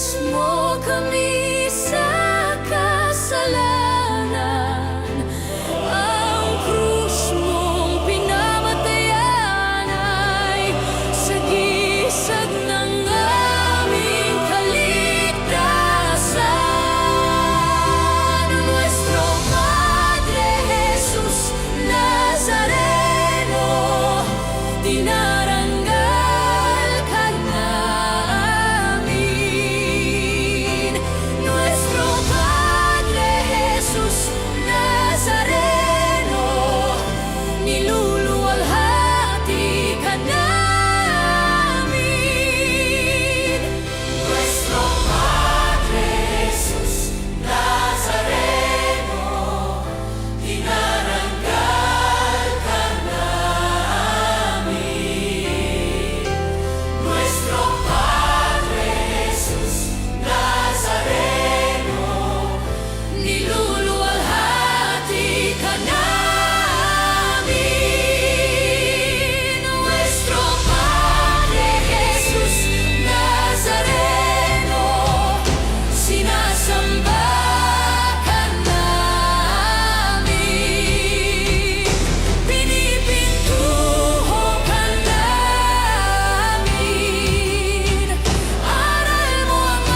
Iligtas mo kami sa kasalanan. Ang krus mong pinamatayan ay sagisag ng aming kaligtasan. Nuestro Padre Jesus Nazareno, dinarangal ka namin. Nuestro Padre Jesus Nazareno, niluluwalhati ka namin. Nuestro Padre Jesus Nazareno, dinarangal ka namin. Nuestro Padre Jesus Nazareno, niluluwalhati ka namin. Nuestro Padre Jesus Nazareno, sinasamba ka namin. Pinipintuho ka namin. Aral mo ang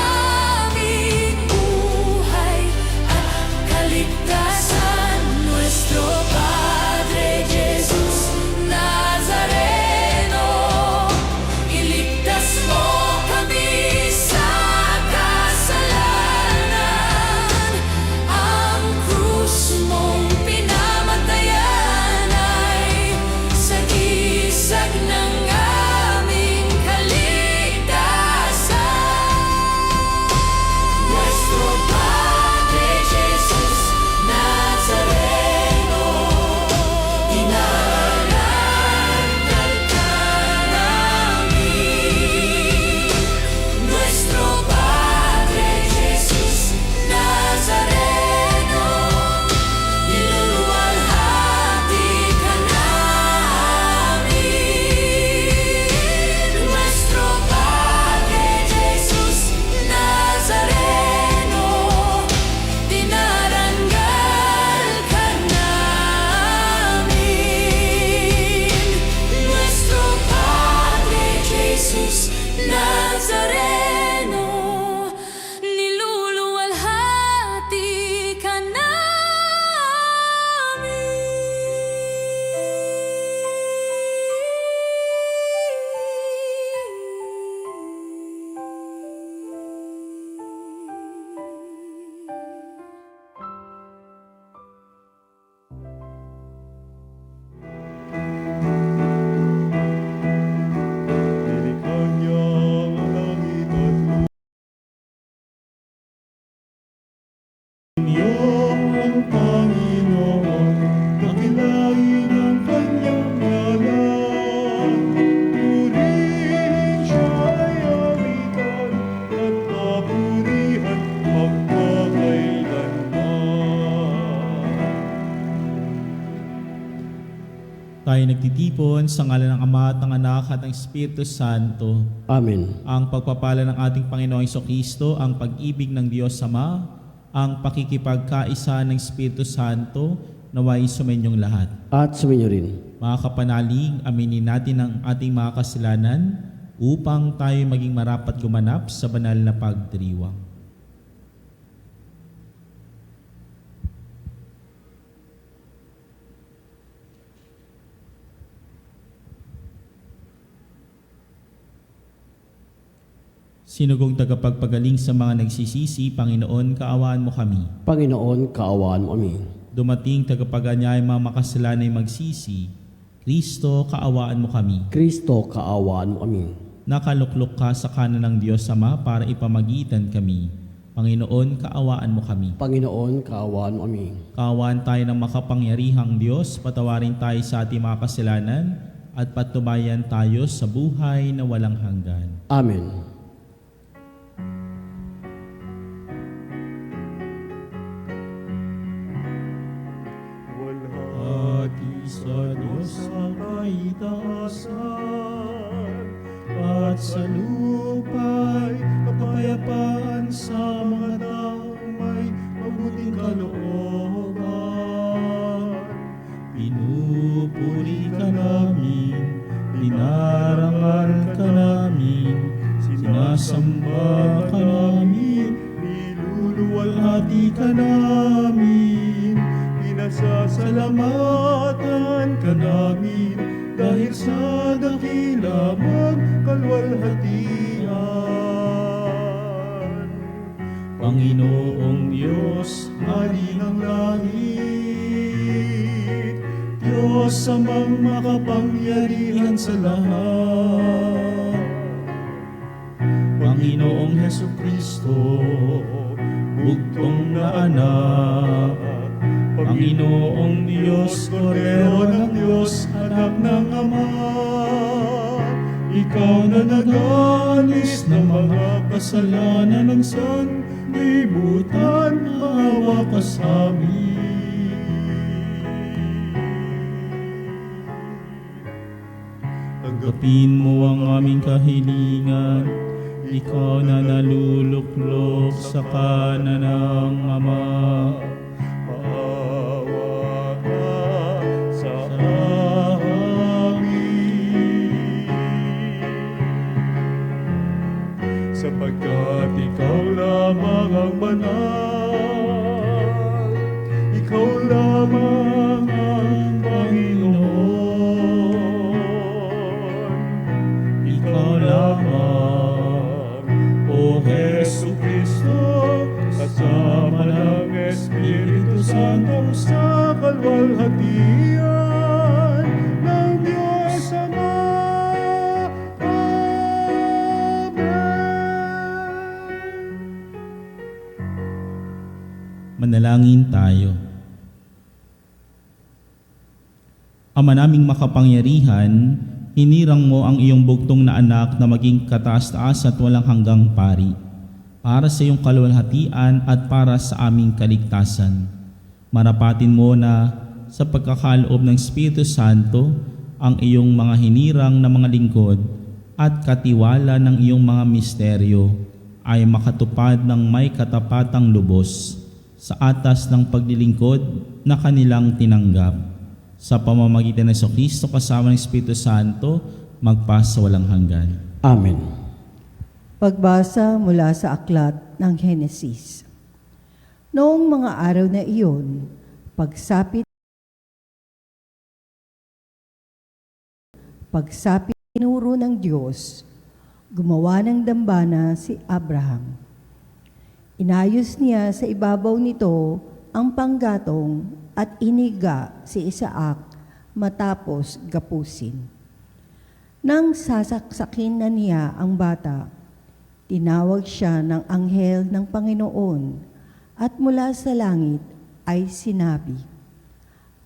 aming buhay at kaligtasan. Nuestro Padre Jesus Nazareno, iligtas mo kami sa kasalanan. Ang krus mong pinamatayan ay sagisag ng aming kaligtasan. Nuestro Padre Jesus Nazareno, dinarangal ka namin. Nuestro Padre Jesus Nazareno, niluluwalhati ka namin. Nuestro Padre Jesus Nazareno, dinarangal ka namin. Nuestro Padre Jesus Nazareno, niluluwalhati ka namin. Nilikha niya ang langit at lupa. Inyo ang Panginoon, dakilain ang kanyang ngalan. Purihin siya'y awitan at papurihan magpakailanman. Tayo nagtitipon sa ngalan ng Ama at ng Anak at ng Espiritu Santo. Amen. Ang pagpapala ng ating Panginoong Jesucristo, ang pag-ibig ng Diyos Ama, ang pakikipagkaisa ng Espiritu Santo, naway sumenyong lahat. At suminyo rin. Mga kapanalig, aminin natin ang ating mga kasalanan upang tayo maging marapat gumanap sa banal na pagdiriwang. Sinugong tagapagpagaling sa mga nagsisisi, Panginoon, kaawaan mo kami. Panginoon, kaawaan mo kami. Dumating tagapaganyay mga makasalanay magsisi, Kristo, kaawaan mo kami. Kristo, kaawaan mo kami. Nakaluklok ka sa kanan ng Diyos Ama para ipamagitan kami. Panginoon, kaawaan mo kami. Panginoon, kaawaan mo kami. Kaawaan tayo ng makapangyarihang Diyos, patawarin tayo sa ating mga kasalanan at patubayan tayo sa buhay na walang hanggan. Amen. Walhati sa Diyos sa kaitaasan, at sa lupa'y kapayapaan. Sinasamba ka namin, niluluwalhati ka namin, pinasasalamatan ka namin, dahil sa dakila mong kalwalhatian. Panginoong Diyos, Hari ng langit, Diyos amang makapangyarihan sa lahat. Panginoong Hesukristo, bugtong na anak, Panginoong Diyos, Kordero ng Diyos, anak ng Ama, Ikaw na nag-alis ng mga kasalanan ng sanlibutan, maawa ka sa amin. Tanggapin mo ang aming kahilingan, Ikaw na naluluklok sa kanan ng Ama. Maawa ka sa amin, sapagkat Ikaw lamang ang banal, Ikaw lamang ang Panginoon, Ikaw lamang, O Hesukristo, kasama ng Espiritu Santo sa kalwalhatian ng Diyos Ama. Manalangin tayo. Ama naming makapangyarihan, hinirang mo ang iyong bugtong na anak na maging kataas-taas at walang hanggang pari, para sa iyong kalwalhatian at para sa aming kaligtasan. Marapatin mo na sa pagkakaloob ng Espiritu Santo ang iyong mga hinirang na mga lingkod at katiwala ng iyong mga misteryo ay makatupad ng may katapatang lubos sa atas ng paglilingkod na kanilang tinanggap. Sa pamamagitan ng Jesucristo kasama ng Espiritu Santo, magpasa walang hanggan. Amen. Pagbasa mula sa aklat ng Henesis. Noong mga araw na iyon, pagsapit tinuro ng Diyos, gumawa ng dambana si Abraham. Inayos niya sa ibabaw nito ang panggatong at iniga si Isaac matapos gapusin. Nang sasaksakin na niya ang bata, tinawag siya ng anghel ng Panginoon at mula sa langit ay sinabi,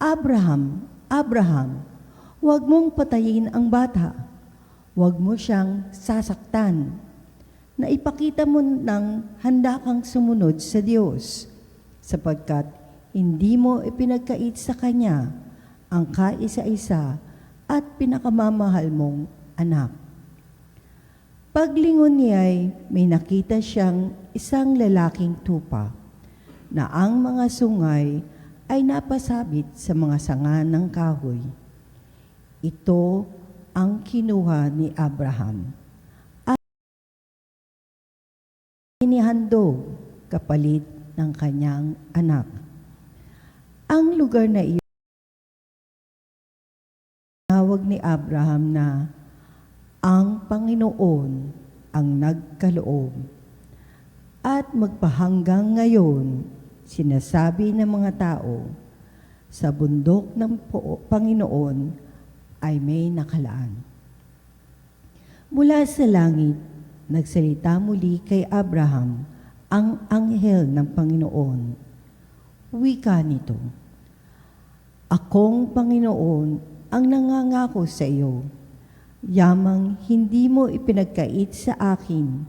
Abraham, Abraham, huwag mong patayin ang bata, huwag mo siyang sasaktan, na ipakita mo ng handa kang sumunod sa Diyos, sapagkat hindi mo ipinagkait sa Kanya ang kaisa-isa at pinakamamahal mong anak. Paglingon niya'y may nakita siyang isang lalaking tupa na ang mga sungay ay napasabit sa mga sanga ng kahoy. Ito ang kinuha ni Abraham at inihandog kapalit ng kanyang anak. Ang lugar na iyon, tinawag ni Abraham na ang Panginoon ang nagkaloob. At magpahanggang ngayon, sinasabi ng mga tao, sa bundok ng Panginoon ay may nakalaan. Mula sa langit, nagsalita muli kay Abraham ang anghel ng Panginoon. Wika nito, Akong Panginoon ang nangangako sa iyo, yamang hindi mo ipinagkait sa akin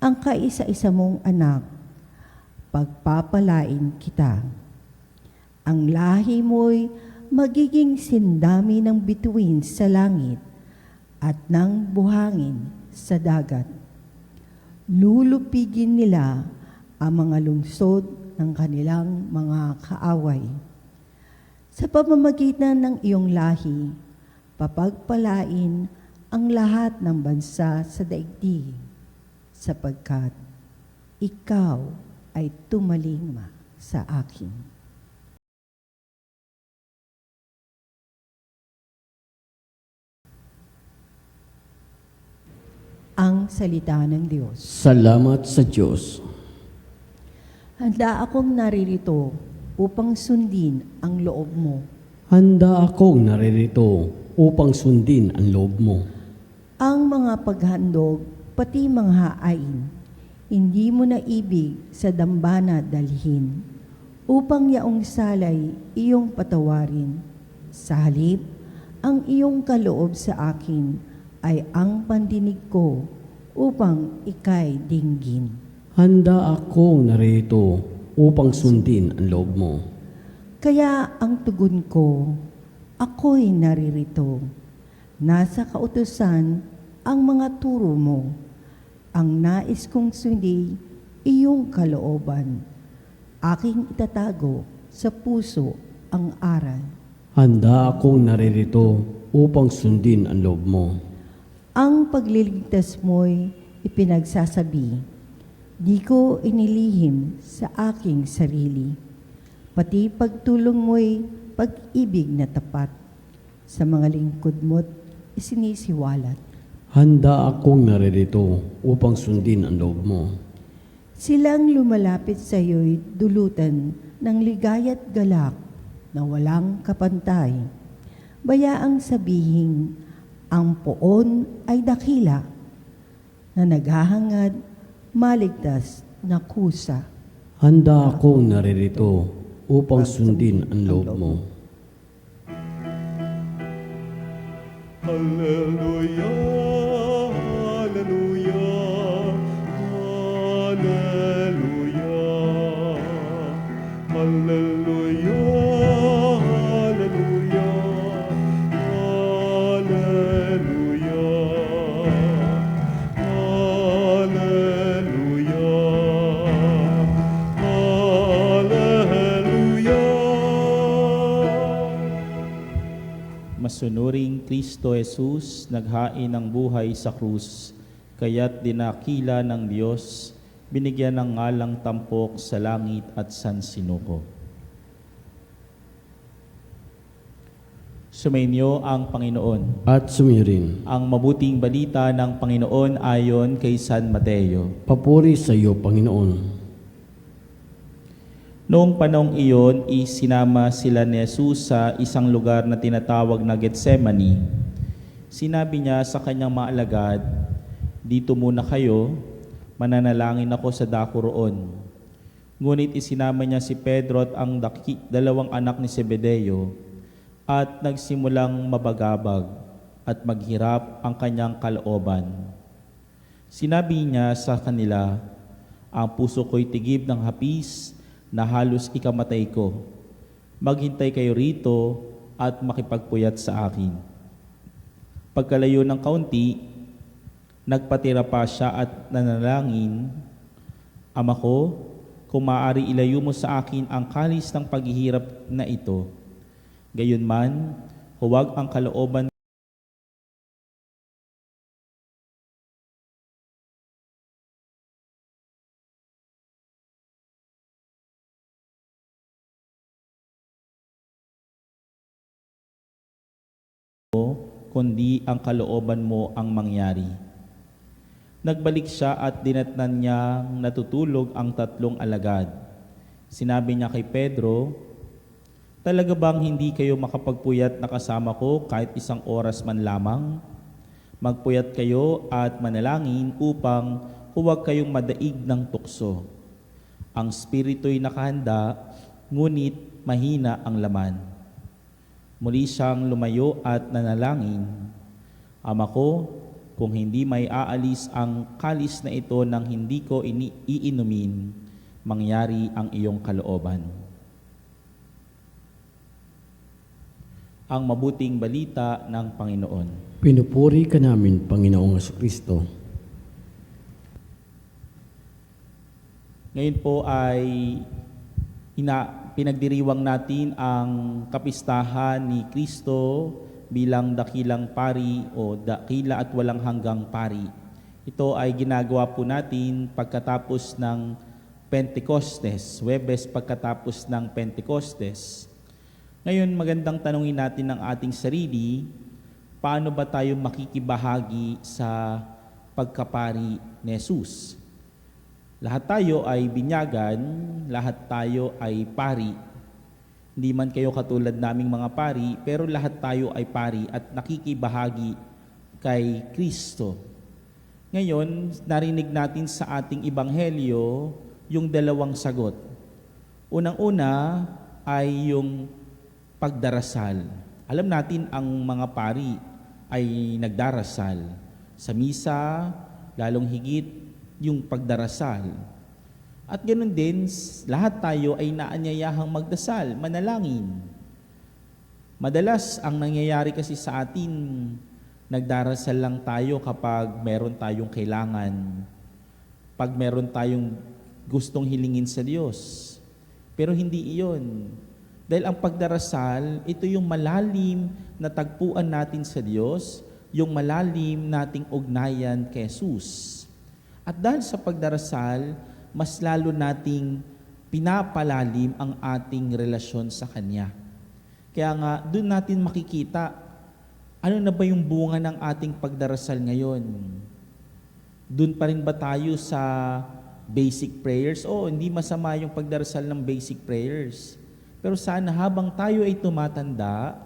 ang kaisa-isa mong anak, pagpapalain kita. Ang lahi mo'y magiging sindami ng bituin sa langit at ng buhangin sa dagat. Lulupigin nila ang mga lungsod ng kanilang mga kaaway. Sa pamamagitan ng iyong lahi, papagpalain ang lahat ng bansa sa daigdig. sapagkat ikaw ay tumalingma sa akin. Ang salita ng Diyos. Salamat sa Diyos. Handa akong naririto upang sundin ang loob mo. Handa akong naririto upang sundin ang loob mo. Ang mga paghandog, pati mga hain, hindi mo na ibig sa dambana dalhin, upang yaong salay iyong patawarin. Sa halip, ang iyong kaloob sa akin ay ang pandinig ko upang ika'y dinggin. Handa akong naririto upang sundin ang loob mo. Kaya ang tugon ko, ako'y naririto. Nasa kautusan ang mga turo mo. Ang nais kong sundi, iyong kalooban. Aking itatago sa puso ang aral. Handa akong naririto upang sundin ang loob mo. Ang pagliligtas mo'y ipinagsasabi. Di ko inilihim sa aking sarili. Pati pagtulong mo'y pag-ibig na tapat. Sa mga lingkod mo't isinisiwalat. Handa akong naririto upang sundin ang loob mo. Silang lumalapit sa iyo'y dulutan ng ligaya't galak na walang kapantay. Bayaang sabihin, ang poon ay dakila na naghahangad maligtas na kusa. Handa akong naririto upang sundin ang loob mo. Hallelujah, hallelujah, hallelujah, hallelujah, hallelujah, hallelujah, hallelujah. Masunuring Kristo Jesus, naghain ng buhay sa krus, kaya't dinakila ng Diyos, binigyan ng ngalang tampok sa langit at sansinuko. Sumainyo ang Panginoon. At sumirin. Ang mabuting balita ng Panginoon ayon kay San Mateo. Papuri sa iyo, Panginoon. Noong panahong iyon, isinama sila ni Jesus sa isang lugar na tinatawag na Getsemani. Sinabi niya sa kanyang mga alagad, "Dito muna kayo, mananalangin ako sa dako roon." Ngunit isinama niya si Pedro at ang dalawang anak ni Zebedeo at nagsimulang mabagabag at maghirap ang kanyang kalooban. Sinabi niya sa kanila, "Ang puso ko'y tigib ng hapis na halos ikamatay ko. Maghintay kayo rito at makipagpuyat sa akin." Pagkalayo ng kaunti, nagpatira pa siya at nanalangin, "Ama ko, kung maaari ilayo mo sa akin ang kalis ng paghihirap na ito. Gayunman, huwag ang kalooban kundi ang kalooban mo ang mangyari." Nagbalik siya at dinatnan niya natutulog ang tatlong alagad. Sinabi niya kay Pedro, "Talaga bang hindi kayo makapagpuyat na kasama ko kahit isang oras man lamang? Magpuyat kayo at manalangin upang huwag kayong madaig ng tukso. Ang spiritu'y nakahanda, ngunit mahina ang laman." Muli siyang lumayo at nanalangin, "Ama ko, kung hindi may aalis ang kalis na ito nang hindi ko iinumin, mangyari ang iyong kalooban." Ang mabuting balita ng Panginoon. Pinupuri ka namin, Panginoong Jesucristo. Ngayon po ay pinagdiriwang natin ang kapistahan ni Kristo bilang dakilang pari o dakila at walang hanggang pari. Ito ay ginagawa po natin pagkatapos ng Pentecostes, Huwebes pagkatapos ng Pentecostes. Ngayon, magandang tanungin natin ng ating sarili, paano ba tayo makikibahagi sa pagkapari ni Jesus? Lahat tayo ay binyagan, lahat tayo ay pari. Hindi man kayo katulad naming mga pari, pero lahat tayo ay pari at nakikibahagi kay Kristo. Ngayon, narinig natin sa ating ibanghelyo yung dalawang sagot. Unang-una ay yung pagdarasal. Alam natin ang mga pari ay nagdarasal. Sa misa, lalong higit yung pagdarasal. At ganoon din, lahat tayo ay naanyayahang magdasal, manalangin. Madalas, ang nangyayari kasi sa atin, nagdarasal lang tayo kapag meron tayong kailangan. Pag meron tayong gustong hilingin sa Diyos. Pero hindi iyon. Dahil ang pagdarasal, ito yung malalim na tagpuan natin sa Diyos, yung malalim nating ugnayan kay Jesus. At dahil sa pagdarasal, mas lalo nating pinapalalim ang ating relasyon sa Kanya. Kaya nga, doon natin makikita, ano na ba yung bunga ng ating pagdarasal ngayon? Doon pa rin ba tayo sa basic prayers? Hindi masama yung pagdarasal ng basic prayers. Pero sana habang tayo ay tumatanda,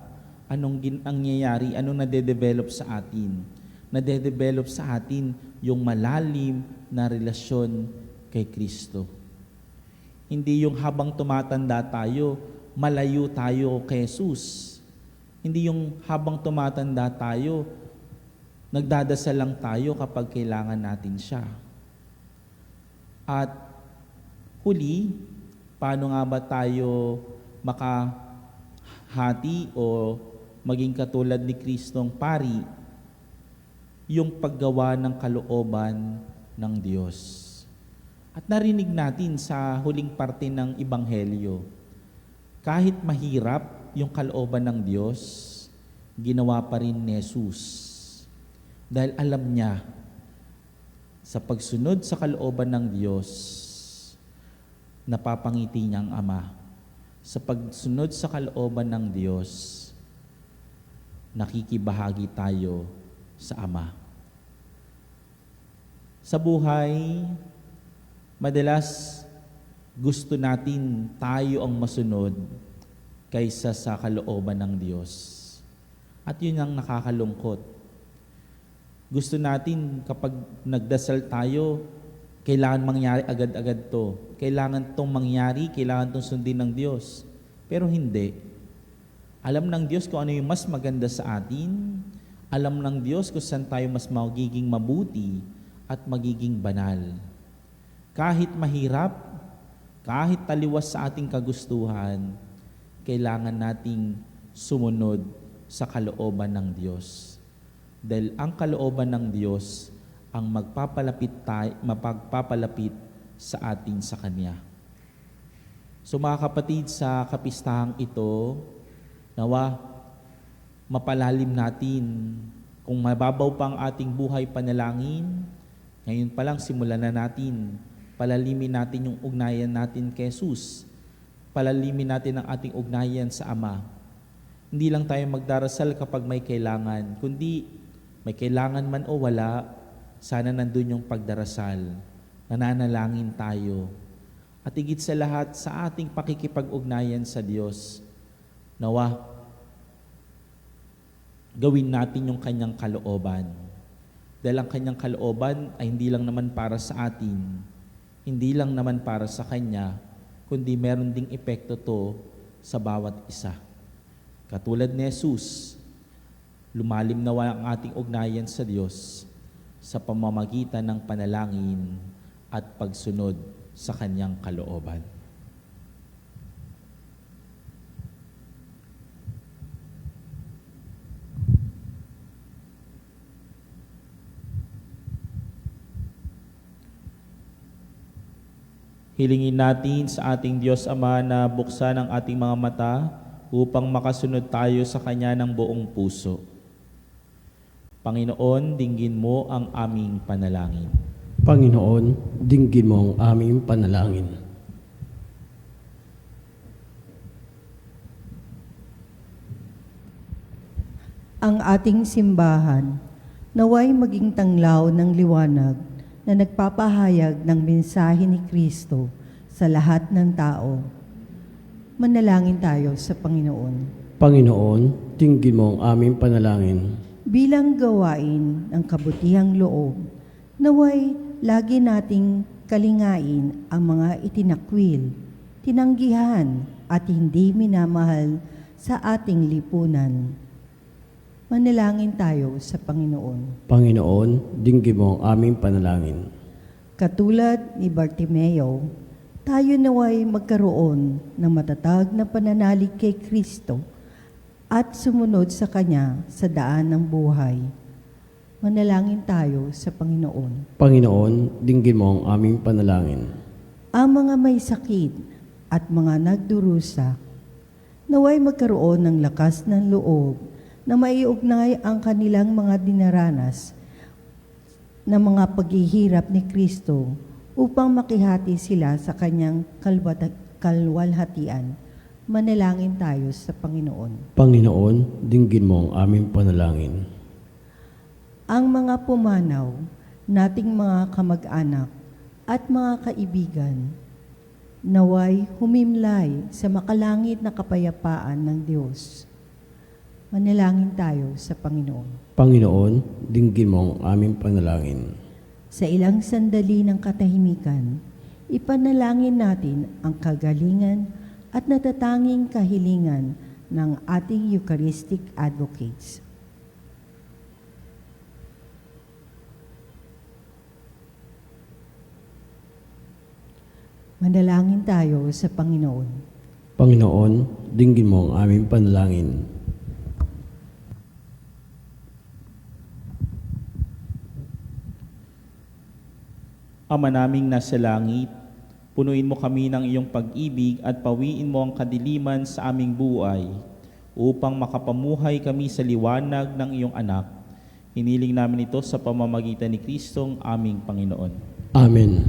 anong nangyayari, anong nade-develop sa atin? Nade-develop sa atin yung malalim na relasyon kay Kristo. Hindi yung habang tumatanda tayo, malayo tayo kay Jesus. Hindi yung habang tumatanda tayo, nagdadasal lang tayo kapag kailangan natin siya. At huli, paano nga ba tayo makahati o maging katulad ni Kristong pari? Yung paggawa ng kalooban ng Diyos. At narinig natin sa huling parte ng Ebanghelyo, kahit mahirap yung kalooban ng Diyos, ginawa pa rin ni Jesus. Dahil alam niya, sa pagsunod sa kalooban ng Diyos, napapangiti niya ang Ama. Sa pagsunod sa kalooban ng Diyos, nakikibahagi tayo sa Ama. Sa buhay, madalas gusto natin tayo ang masunod kaysa sa kalooban ng Diyos. At yun ang nakakalungkot. Gusto natin kapag nagdasal tayo, kailangan mangyari agad-agad to. Kailangan tong mangyari, kailangan tong sundin ng Diyos. Pero hindi. Alam ng Diyos kung ano yung mas maganda sa atin. Alam ng Diyos kung saan tayo mas magiging mabuti at magiging banal. Kahit mahirap, kahit taliwas sa ating kagustuhan, kailangan nating sumunod sa kalooban ng Diyos. Dahil ang kalooban ng Diyos ang mapagpapalapit sa atin sa Kanya. So mga kapatid, sa kapistahang ito, nawa mapalalim natin. Kung mababaw pa ang ating buhay panalangin, ngayon pa lang simulan na natin. Palalimin natin yung ugnayan natin kay Jesus. Palalimin natin ang ating ugnayan sa Ama. Hindi lang tayo magdarasal kapag may kailangan, kundi may kailangan man o wala, sana nandun yung pagdarasal. Nananalangin tayo. At higit sa lahat, sa ating pakikipag-ugnayan sa Diyos, nawa, gawin natin yung Kanyang kalooban. Dahil ang Kanyang kalooban ay hindi lang naman para sa atin, hindi lang naman para sa Kanya, kundi meron ding epekto to sa bawat isa. Katulad ni Jesus, lumalim nawa ang ating ugnayan sa Diyos sa pamamagitan ng panalangin at pagsunod sa Kanyang kalooban. Hilingin natin sa ating Diyos Ama na buksan ang ating mga mata upang makasunod tayo sa Kanya ng buong puso. Panginoon, dinggin mo ang aming panalangin. Panginoon, dinggin mo ang aming panalangin. Ang ating simbahan naway maging tanglaw ng liwanag na nagpapahayag ng mensahe ni Kristo sa lahat ng tao. Manalangin tayo sa Panginoon. Panginoon, dinggin mo ang aming panalangin. Bilang gawain ng kabutihang loob, naway lagi nating kalingain ang mga itinakwil, tinanggihan at hindi minamahal sa ating lipunan. Manalangin tayo sa Panginoon. Panginoon, dinggin mo ang aming panalangin. Katulad ni Bartimeo, tayo naway magkaroon ng matatag na pananalig kay Kristo at sumunod sa Kanya sa daan ng buhay. Manalangin tayo sa Panginoon. Panginoon, dinggin mo ang aming panalangin. Ang mga may sakit at mga nagdurusa, naway magkaroon ng lakas ng loob na maiugnay ang kanilang mga dinaranas na mga paghihirap ni Kristo upang makihati sila sa Kanyang kalwalhatian. Manalangin tayo sa Panginoon. Panginoon, dinggin mo ang aming panalangin. Ang mga pumanaw, nating mga kamag-anak at mga kaibigan, naway humimlay sa makalangit na kapayapaan ng Diyos. Manalangin tayo sa Panginoon. Panginoon, dinggin mo ang aming panalangin. Sa ilang sandali ng katahimikan, ipanalangin natin ang kagalingan at natatanging kahilingan ng ating Eucharistic advocates. Manalangin tayo sa Panginoon. Panginoon, dinggin mo ang aming panalangin. Ama naming nasa langit, punuin mo kami ng iyong pag-ibig at pawiin mo ang kadiliman sa aming buhay upang makapamuhay kami sa liwanag ng iyong anak. Hiniling namin ito sa pamamagitan ni Kristong aming Panginoon. Amen.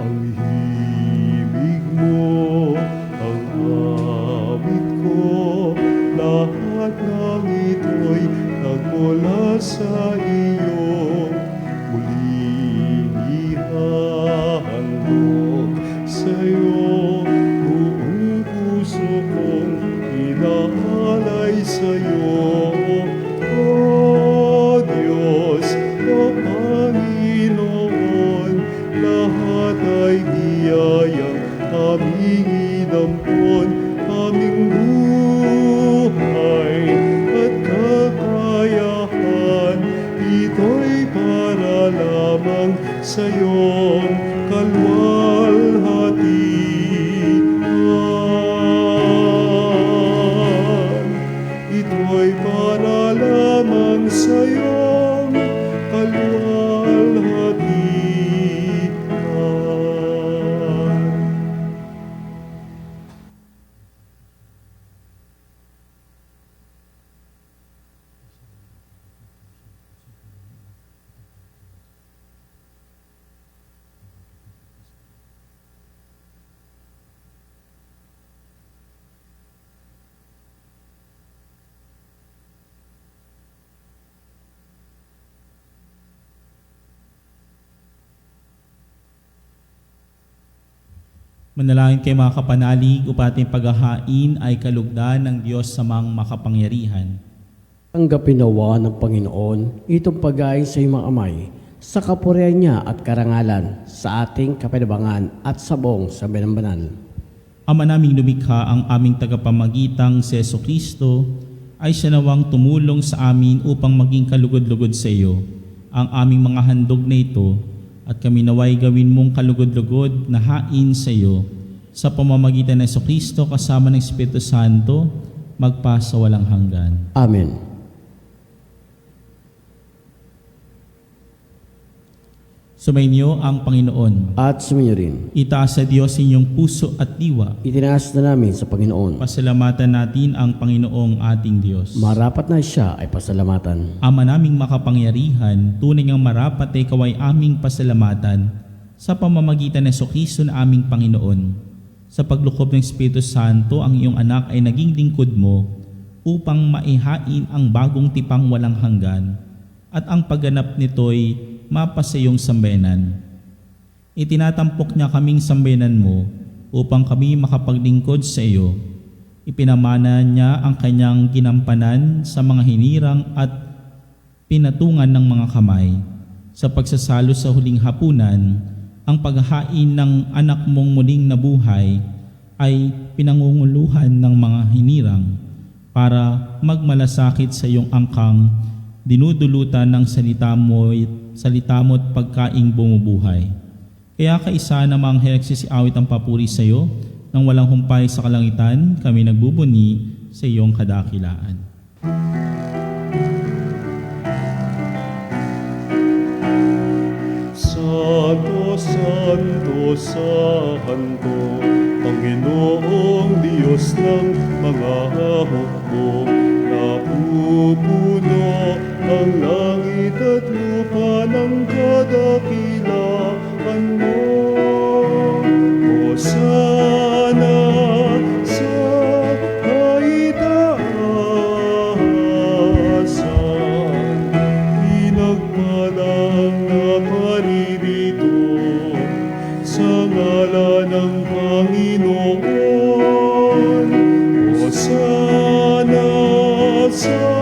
Ang himig mo, ang awit ko, lahat ng ito'y nagmula sa iyo. Muling ihahandog sa iyo, buong puso kong inaalay sa iyo. O Diyos, o Panginoon, lahat ay biyayang aming inampon, aming buhay at kakayahan. Ito'y para lamang sa iyong kalwalhatian. Ito'y para lamang sa iyong kalwalhatian. Manalangin kay mga kapanalig upang ating paghahain ay kalugdan ng Diyos sa mga makapangyarihan. Tanggapin nawa ng Panginoon itong pagkain sa iyong mga amay, sa kapurihan niya at karangalan, sa ating kapinabangan at sabong sa binambanal. Ama naming lumikha, ang aming tagapamagitang si Jesucristo ay siya nawang tumulong sa amin upang maging kalugod-lugod sa iyo. Ang aming mga handog na ito at kami naway gawin mong kalugod-lugod na hain sa iyo sa pamamagitan ng Jesucristo kasama ng Espiritu Santo magpasa walang hanggan. Amen. Sumainyo ang Panginoon. At sumainyo rin. Itaas sa Diyos inyong puso at diwa. Itinaas na namin sa Panginoon. Pasalamatan natin ang Panginoong ating Diyos. Marapat na siya ay pasalamatan. Ama naming makapangyarihan, tunay ngang marapat ay ikaw ay aming pasalamatan sa pamamagitan ng Jesucristo na aming Panginoon. Sa paglukob ng Espiritu Santo, ang iyong anak ay naging lingkod mo upang maihain ang bagong tipang walang hanggan at ang pagganap nito'y mapasayong sambayanan. Itinatampok niya kaming sambayanan mo upang kami makapaglingkod sa iyo. Ipinamana niya ang kanyang ginampanan sa mga hinirang at pinatungan ng mga kamay. Sa pagsasalo sa huling hapunan, ang paghahain ng anak mong muling nabuhay ay pinangunguluhan ng mga hinirang para magmalasakit sa iyong angkang dinudulutan ng salita mo't pagkaing bumubuhay. Kaya kaisa namang nagsisiawit ang papuri sa iyo, nang walang humpay sa kalangitan, kami nagbubuni sa iyong kadakilaan. Santo, Santo, Santo, Panginoong Diyos ng mga hukbo, napupuno ang langit at lupa ng kadakilaan mo. Hosana sa kaitaasan, pinagpalang na paririto sa ngalan ng Panginoon. Hosana sa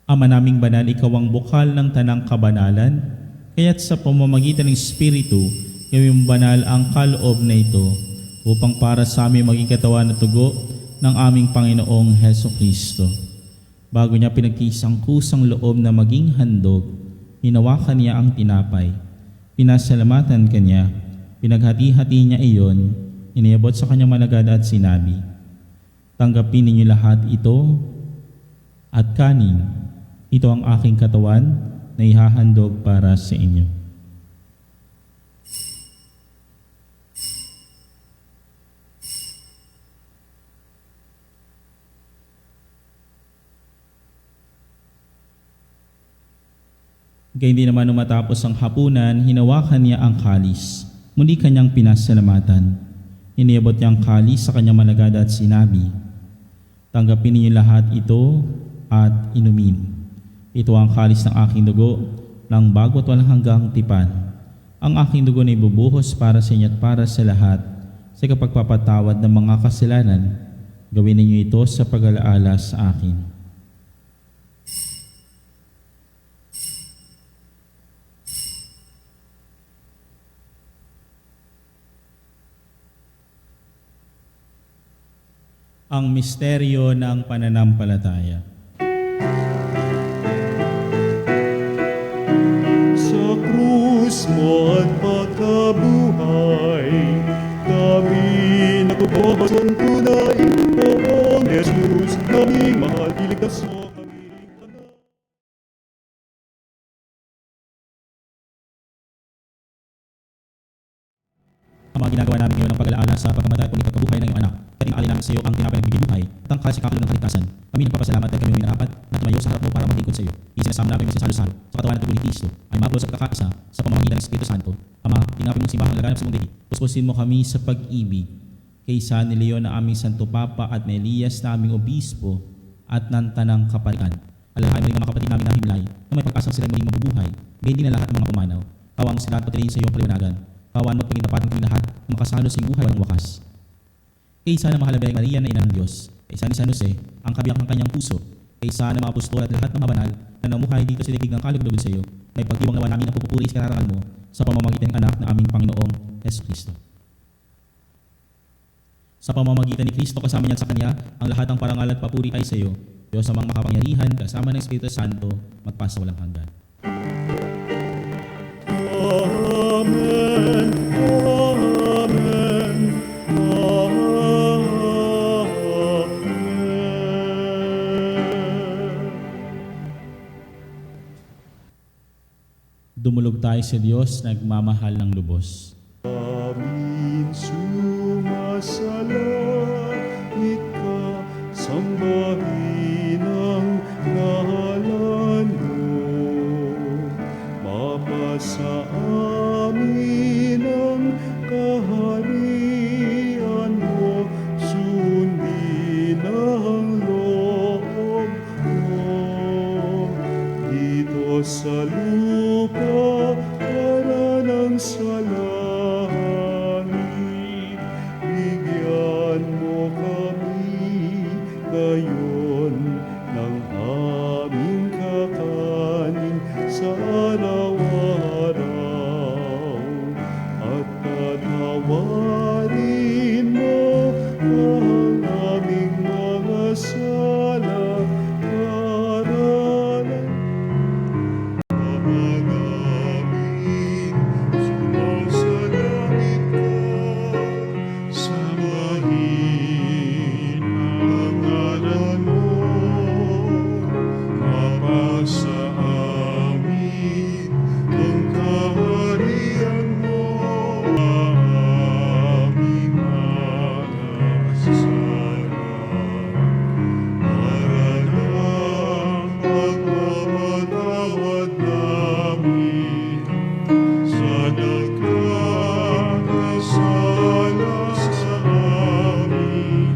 Ama naming banal, ikaw ang bukal ng tanang kabanalan, kaya't sa pamamagitan ng Espiritu, gawin mo banal ang kaloob na ito, upang para sa amin maging katawan at tugo ng aming Panginoong Heso Kristo. Bago niya pinagkisang kusang loob na maging handog, hinawakan niya ang tinapay, pinasalamatan kanya, pinaghati-hati niya iyon, iniabot sa kanyang malagad at sinabi, "Tanggapin ninyo lahat ito at kanin. Ito ang aking katawan na ihahandog para sa inyo." Gayun din naman nung matapos ang hapunan, hinawakan niya ang kalis. Muli kanyang pinasalamatan. Iniabot niya ang kalis sa kanyang malagad at sinabi, "Tanggapin ninyo lahat ito at inumin. Ito ang kalis ng aking dugo, ng bago at walang hanggang tipan. Ang aking dugo na ibubuhos para sa inyo at para sa lahat, sa kapagpapatawad ng mga kasalanan. Gawin ninyo ito sa pag-alaala sa akin." Ang misteryo ng pananampalataya. Sa krus mo at pagkabuhay, kami nagbubuhos ng tunay, Poong Jesus, aming mahal, iligtas mo kami. Ang mga ginagawa namin ngayon ng pag-alaala sa pagkamatay at pagkabuhay ng iyong anak, kating-alin namin sa iyo ang tinapay ng bibigay at ang kasikaplo ng kaligtasan. Kami nagpapasalamat dahil kami minarapat na tumayo sa harap mo para maglingkod sa iyo. Isinasama namin sa salo-salo sa katawan at tubo ni Kristo ay mabulo sa pagkakaisa sa pamamagitan ng Espiritu Santo. Ama, tinapay mong simbahang laganap sa mundo. Puspusin mo kami sa pag-ibig kaysa ni Leon na aming Santo Papa at ni Elias na aming Obispo at ng Tanang Kaparikan. Alahain mo rin ang mga kapatid namin na himlay na may pag-asang sila muling mabubuhay. Gayon din na lahat ng mga pumanaw. Kawang mo sila at patiliin sa iyong kaliwanagan. Kawan mo at pagkitapat ng lahat na makasalo sa iyong buhay walang wakas. Kaysa na mahalabayang Maria na ina ng Diyos, kaysa ni San Jose, ang kabiyak ng kanyang puso, kaysa na mga apostol at lahat ng mga banal na namuhay dito sa ligig ng kaluglugan sa iyo, may pag-iwang naman namin ang pupupuri sa kararangan mo sa pamamagitan ng anak na aming Panginoong Hesus Kristo. Sa pamamagitan ni Kristo kasama niya sa Kanya, ang lahat ng parangal at papuri ay sa iyo, Diyos amang makapangyarihan, kasama ng Espiritu Santo, magpasa walang hanggan. Amen. Amen. Amen. Loob tayo sa Diyos, nagmamahal ng lubos. Amin sumasalangit ka, sambahin ang ngalan mo. Mapasa amin ang kaharian mo, sundin ang loob mo. Dito sa lupa, para ng sa langit, bigyan mo kami ngayon ng aming kakanin sa araw-araw, at patawarin mo ang aming mga sala, para namin sumasalangit ka, sambahin ang ngalan mo. Mapasa amin ang kaharian mo, aming mga sala, para ng pagpapatawad namin sa nagkakasala sa amin.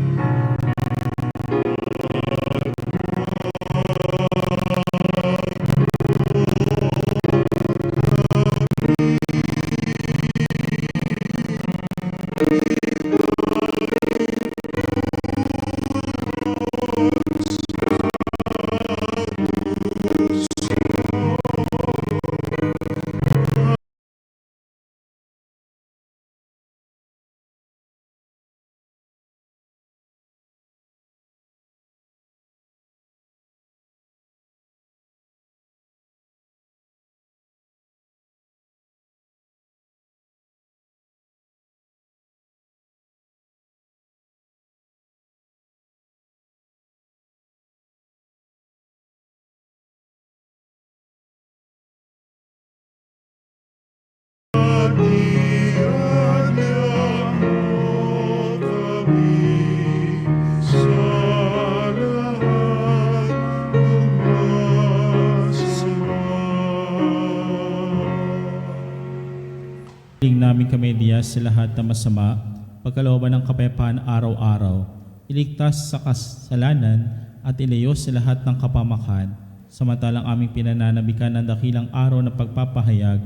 Hiling namin kami Diyas sa lahat ng masama, pagkalooban ng kapayapaan araw-araw, iligtas sa kasalanan at ilayo sa lahat ng kapamakan, samantalang aming pinananabikan ang dakilang araw na pagpapahayag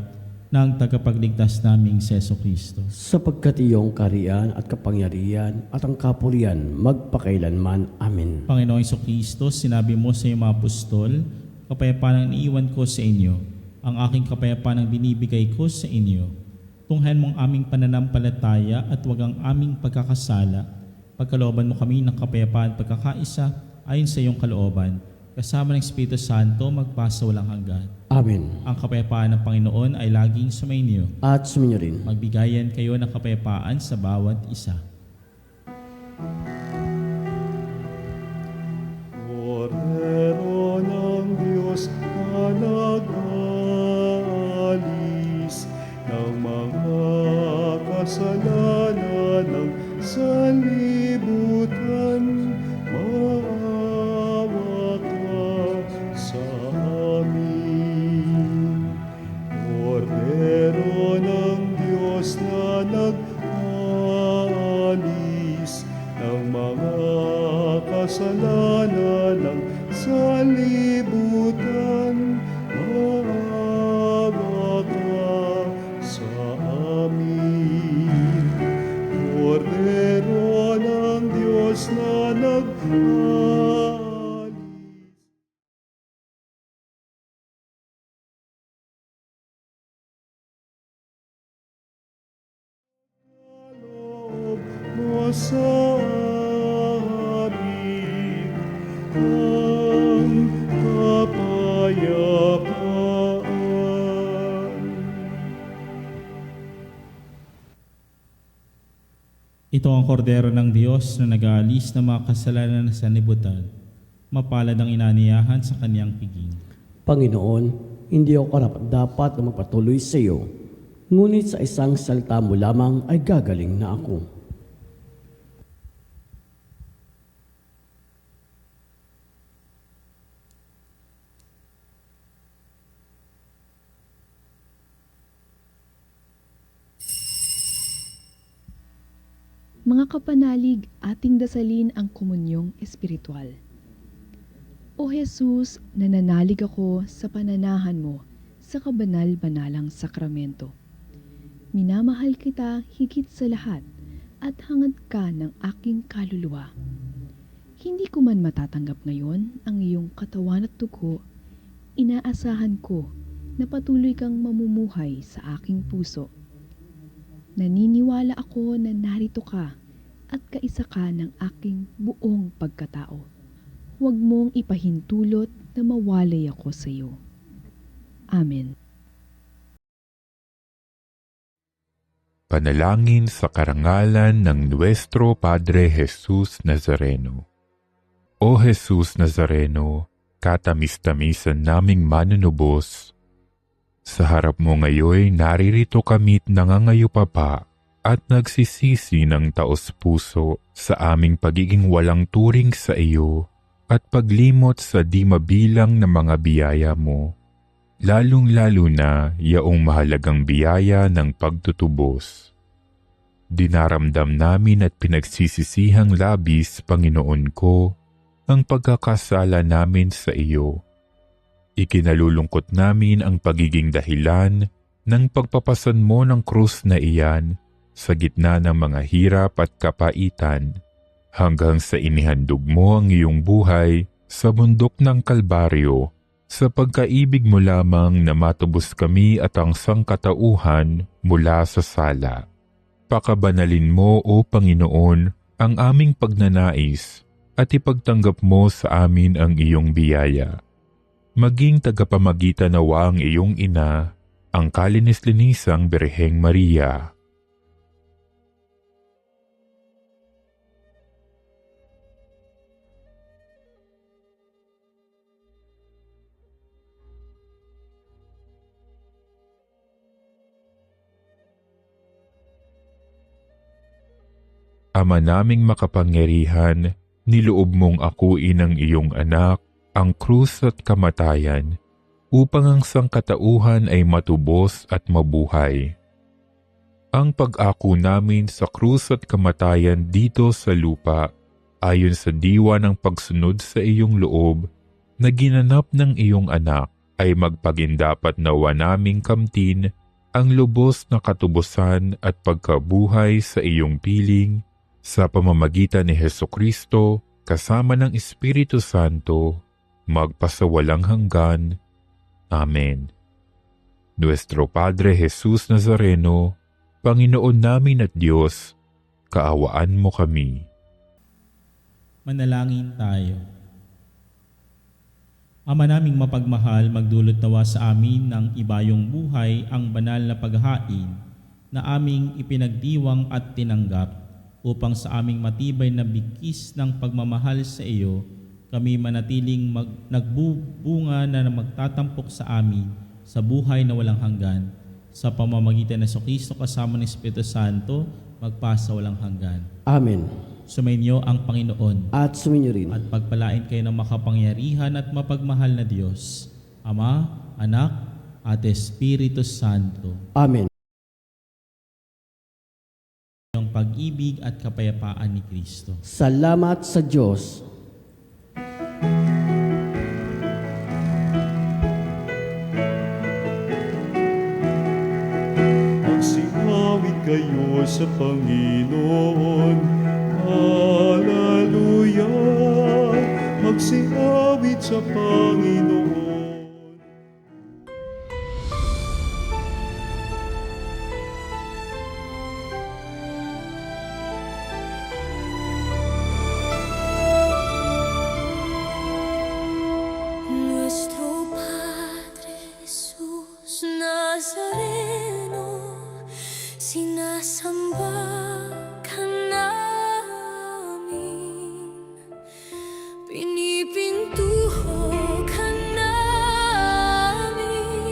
ng tagapagligtas naming Seso Kristo. Sapagkat iyong kariyan at kapangyarihan at ang kapurihan magpakailanman. Amen. Panginoong Kristo, sinabi mo sa iyong mga apostol, kapayapaan ang iniiwan ko sa inyo, ang aking kapayapaan ang binibigay ko sa inyo. Tunghayan mong aming pananampalataya at wag ang aming pagkakasala. Pagkalooban mo kami ng kapayapaan at pagkakaisa ayon sa iyong kalooban, kasama ng Espiritu Santo magpasa walang hanggan. Amen. Ang kapayapaan ng Panginoon ay laging sumainyo. At suminyo rin. Magbigayan kayo ng kapayapaan sa bawat isa. Kordero ng Diyos na nag-alis ng mga kasalanan ng sanlibutan, maawa ka sa amin. Kordero ng Diyos na nag-alis ng mga kasalanan ng sanlibutan, maawa ka sa amin. Kordero ng Diyos na nag-alis. Loob mo sa amin ang kapayapaan. Ito ang kordero ng Diyos na nag-aalis ng mga kasalanan ng sanlibutan. Mapalad ang inaniyahan sa kaniyang piging. Panginoon, Hindi ako karapat-dapat na magpatuloy sa iyo. Ngunit sa isang salita mo lamang ay gagaling na ako. Mga kapanalig, ating dasalin ang komunyong espiritual. O Jesus, nananalig ako sa pananahan mo sa kabanal-banalang sakramento. Minamahal kita higit sa lahat at hangad ka ng aking kaluluwa. Hindi ko man matatanggap ngayon ang iyong katawan at dugo, inaasahan ko na patuloy kang mamumuhay sa aking puso. Naniniwala ako na narito ka at kaisa ka ng aking buong pagkatao. Huwag mong ipahintulot na mawalay ako sa iyo. Amen. Panalangin sa karangalan ng Nuestro Padre Jesus Nazareno. O Jesus Nazareno, katamis-tamisan naming manunubos, sa harap mo ngayon naririto kami't nangangayupapa at nagsisisi ng taos-puso sa aming pagiging walang turing sa iyo at paglimot sa di mabilang na mga biyaya mo, lalong-lalo na yaong mahalagang biyaya ng pagtutubos. Dinaramdam namin at pinagsisisihang labis, Panginoon ko, ang pagkakasala namin sa iyo. Ikinalulungkot namin ang pagiging dahilan ng pagpapasan mo ng krus na iyan sa gitna ng mga hirap at kapaitan hanggang sa inihandog mo ang iyong buhay sa bundok ng Kalbaryo sa pagkaibig mo lamang na matubos kami at ang sangkatauhan mula sa sala. Pakabanalin mo, O Panginoon, ang aming pagnanais at ipagtanggap mo sa amin ang iyong biyaya. Maging tagapamagitan nawa ang iyong ina, ang kalinis-linisang Birheng Maria. Ama naming makapangyarihan, niloob mong akuin ang iyong anak, ang krus at kamatayan, upang ang sangkatauhan ay matubos at mabuhay. Ang pag-ako namin sa krus at kamatayan dito sa lupa, ayon sa diwa ng pagsunod sa iyong loob, na ginanap ng iyong anak, ay magpagindapat nawa naming kamtin ang lubos na katubusan at pagkabuhay sa iyong piling, sa pamamagitan ni Hesukristo, kasama ng Espiritu Santo, magpasawalang hanggan. Amen. Nuestro Padre Jesus Nazareno, Panginoon namin at Diyos, kaawaan mo kami. Manalangin tayo. Ama naming mapagmahal, magdulot nawa sa amin ng ibayong buhay ang banal na paghain na aming ipinagdiwang at tinanggap upang sa aming matibay na bigkis ng pagmamahal sa iyo, kami manatiling nagbubunga na magtatampok sa amin sa buhay na walang hanggan. Sa pamamagitan ng Kristo kasama ng Espiritu Santo, magpasa walang hanggan. Amen. Sumainyo ang Panginoon At suminyo rin. at pagpalain kayo ng makapangyarihan at mapagmahal na Diyos, Ama, Anak, at Espiritu Santo. Amen. Ang pag-ibig at kapayapaan ni Kristo. Salamat sa Diyos. Magsiawit kayo sa Panginoon. Hallelujah! Magsiawit sa Panginoon. Nuestro Padre Jesús Nazareno, sinasamba ka namin, pinipintuho ka namin,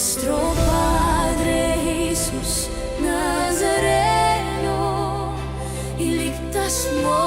Nuestro Padre Jesus Nazareno, iligtas mo